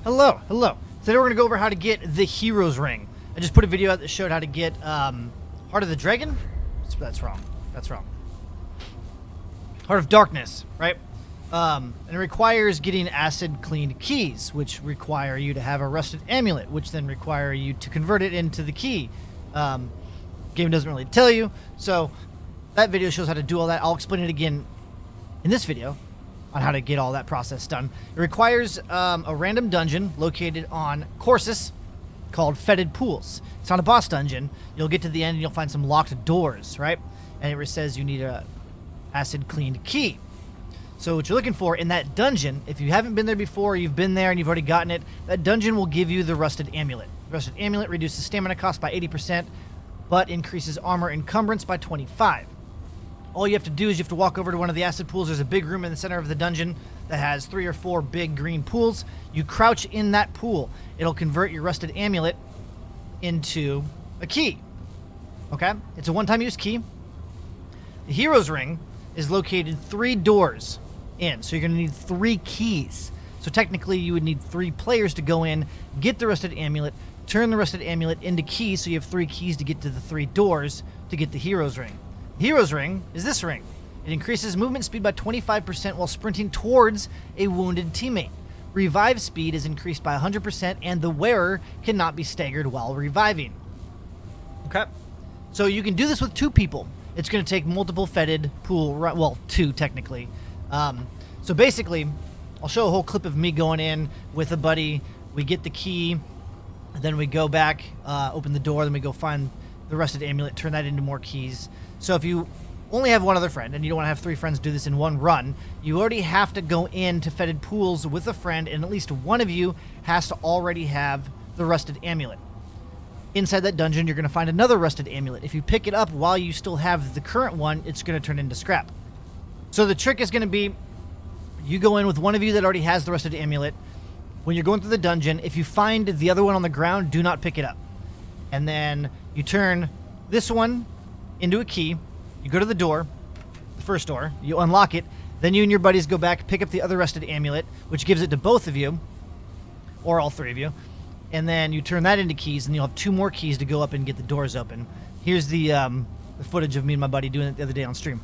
Hello. Today we're going to go over how to get the Hero's Ring. I just put a video out that showed how to get Heart of the Dragon. That's wrong. Heart of Darkness, right? And it requires getting Acid Cleaned Keys, which require you to have a Rusted Amulet, which then require you to convert it into the key. Game doesn't really tell you, so that video shows how to do all that. I'll explain it again in this video on how to get all that process done. It requires a random dungeon located on Corsus called Fetid Pools. It's not a boss dungeon. You'll get to the end and you'll find some locked doors, right? And it says you need a acid cleaned key. So what you're looking for in that dungeon, if you haven't been there before, you've been there and you've already gotten it, that dungeon will give you the Rusted Amulet. The Rusted Amulet reduces stamina cost by 80%, but increases armor encumbrance by 25%. All you have to do is you have to walk over to one of the acid pools. There's a big room in the center of the dungeon that has 3 or 4 big green pools. You crouch in that pool. It'll convert your Rusted Amulet into a key. Okay? It's a one-time use key. The Hero's Ring is located 3 doors in, so you're going to need 3 keys. So technically you would need 3 players to go in, get the Rusted Amulet, turn the Rusted Amulet into keys, so you have 3 keys to get to the 3 doors to get the Hero's Ring. Hero's Ring is this ring. It increases movement speed by 25% while sprinting towards a wounded teammate. Revive speed is increased by 100%, and the wearer cannot be staggered while reviving. Okay? So you can do this with 2 people. It's going to take multiple Fetid Pool, well, 2 technically. So basically, I'll show a whole clip of me going in with a buddy. We get the key, then we go back, open the door, then we go find the Rusted Amulet, turn that into more keys. So if you only have one other friend and you don't want to have 3 friends do this in one run, you already have to go into Fetid Pools with a friend, and at least one of you has to already have the Rusted Amulet. Inside that dungeon, you're going to find another Rusted Amulet. If you pick it up while you still have the current one, it's going to turn into scrap. So the trick is going to be, you go in with one of you that already has the Rusted Amulet. When you're going through the dungeon, if you find the other one on the ground, do not pick it up. And then you turn this one into a key. You go to the door, the first door, you unlock it, then you and your buddies go back, pick up the other Rusted Amulet, which gives it to both of you, or all 3 of you, and then you turn that into keys, and you'll have 2 more keys to go up and get the doors open. Here's the footage of me and my buddy doing it the other day on stream.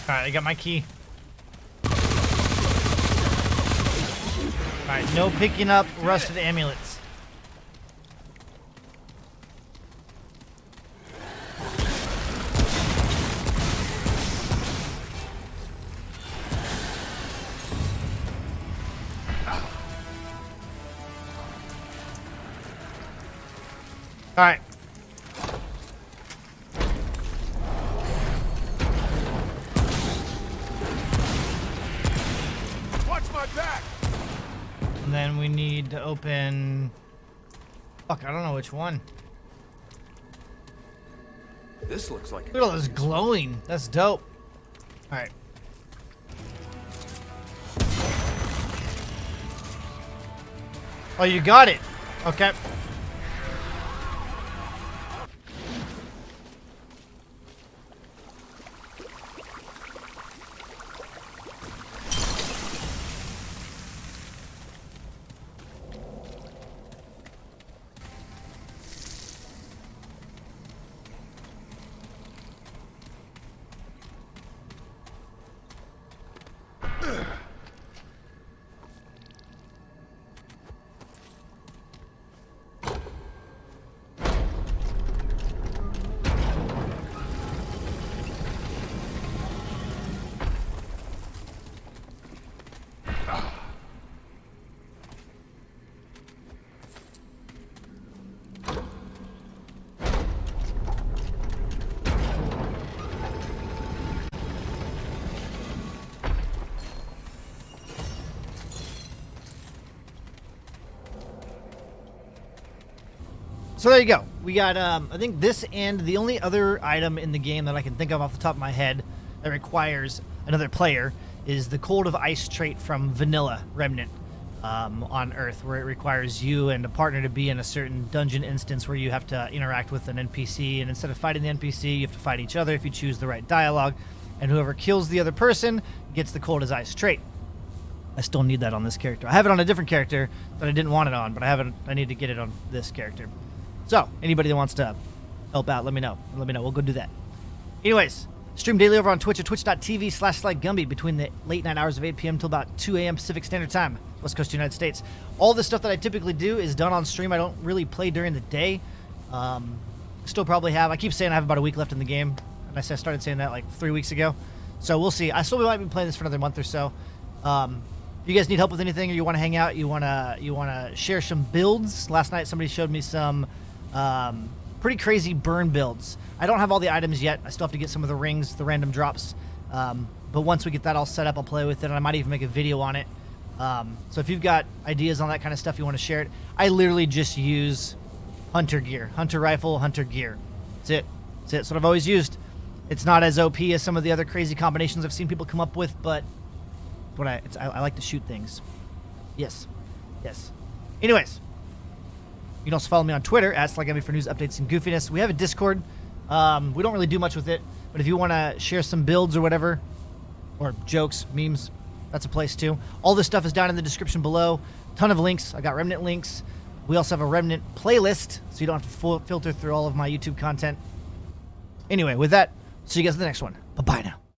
Alright, I got my key. Alright, no picking up Rusted Amulets. Alright. Back. And then we need to open... Fuck, I don't know which one. This looks like... Look at all this glowing. That's dope. Alright. Oh, you got it. Okay. So there you go. We got, I think this and the only other item in the game that I can think of off the top of my head, that requires another player is the Cold of Ice trait from Vanilla Remnant on Earth, where it requires you and a partner to be in a certain dungeon instance where you have to interact with an NPC, and instead of fighting the NPC, you have to fight each other if you choose the right dialogue, and whoever kills the other person gets the Cold as Ice trait. I still need that on this character. I have it on a different character that I didn't want it on, but I need to get it on this character. So, anybody that wants to help out, let me know. We'll go do that. Anyways, stream daily over on Twitch at twitch.tv/SlyGumbi between the late night hours of 8 p.m. till about 2 a.m. Pacific Standard Time, West Coast of the United States. All the stuff that I typically do is done on stream. I don't really play during the day. Still probably have. I keep saying I have about a week left in the game, and I started saying that like 3 weeks ago. So we'll see. I still might be playing this for another month or so. If you guys need help with anything, or you want to hang out, you want to share some builds. Last night somebody showed me some pretty crazy burn builds. I don't have all the items yet. I still have to get some of the rings, the random drops. But once we get that all set up, I'll play with it, and I might even make a video on it. So if you've got ideas on that kind of stuff, you want to share it. I literally just use hunter gear, hunter rifle, hunter gear. That's it. That's what I've always used. It's not as OP as some of the other crazy combinations I've seen people come up with, but I like to shoot things. Yes. Anyways, you can also follow me on Twitter at SlyGumbi for news, updates, and goofiness. We have a Discord. We don't really do much with it, but if you want to share some builds or whatever, or jokes, memes, that's a place too. All this stuff is down in the description below. Ton of links. I got Remnant links. We also have a Remnant playlist, so you don't have to filter through all of my YouTube content. Anyway, with that, see you guys in the next one. Bye-bye now.